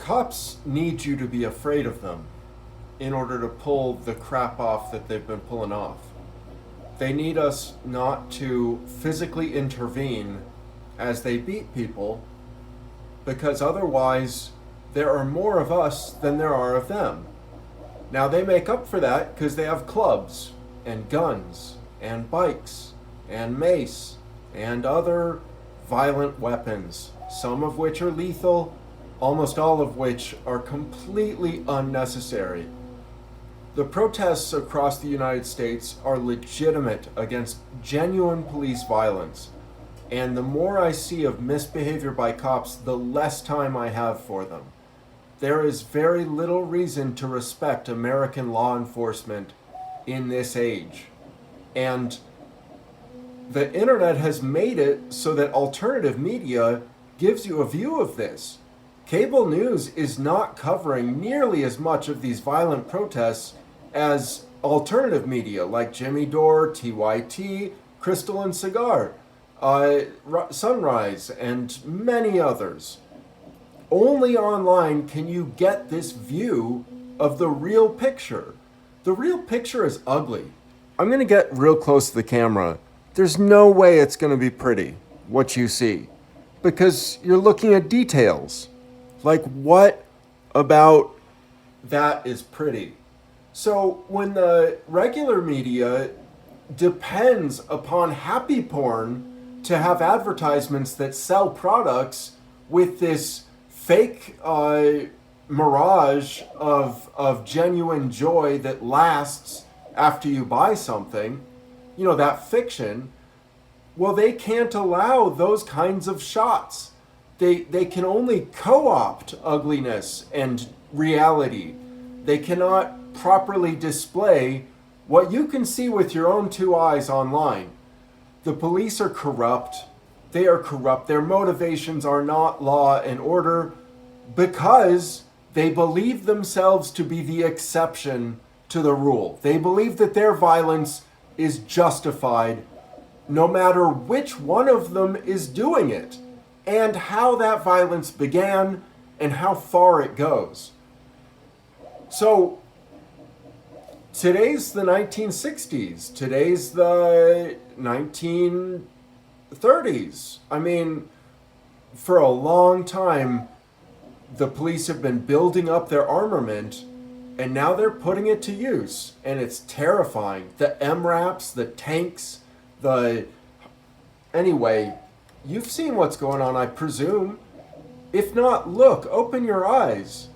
cops need you to be afraid of them in order to pull the crap off that they've been pulling off. They need us not to physically intervene as they beat people, because otherwise there are more of us than there are of them. Now they make up for that because they have clubs and guns and bikes and mace and other violent weapons, some of which are lethal, almost all of which are completely unnecessary. The protests across the United States are legitimate against genuine police violence, and the more I see of misbehavior by cops, the less time I have for them. There is very little reason to respect American law enforcement in this age. And the internet has made it so that alternative media gives you a view of this. Cable news is not covering nearly as much of these violent protests as alternative media like Jimmy Dore, TYT, Crystal and Cigar, Sunrise, and many others. Only online can you get this view of the real picture. The real picture is ugly. I'm going to get real close to the camera. There's no way it's going to be pretty, what you see, because you're looking at details. Like, what about that is pretty? So when the regular media depends upon happy porn to have advertisements that sell products with this fake mirage of genuine joy that lasts after you buy something, you know, that fiction, well, they can't allow those kinds of shots. They can only co-opt ugliness and reality. They cannot properly display what you can see with your own two eyes online. The police are corrupt. They are corrupt. Their motivations are not law and order because they believe themselves to be the exception to the rule. They believe that their violence is justified no matter which one of them is doing it and how that violence began and how far it goes. So today's the 1960s. Today's the 1930s. I mean, for a long time, the police have been building up their armament, and now they're putting it to use, and it's terrifying. The MRAPs, the tanks, Anyway, you've seen what's going on, I presume. If not, look, open your eyes.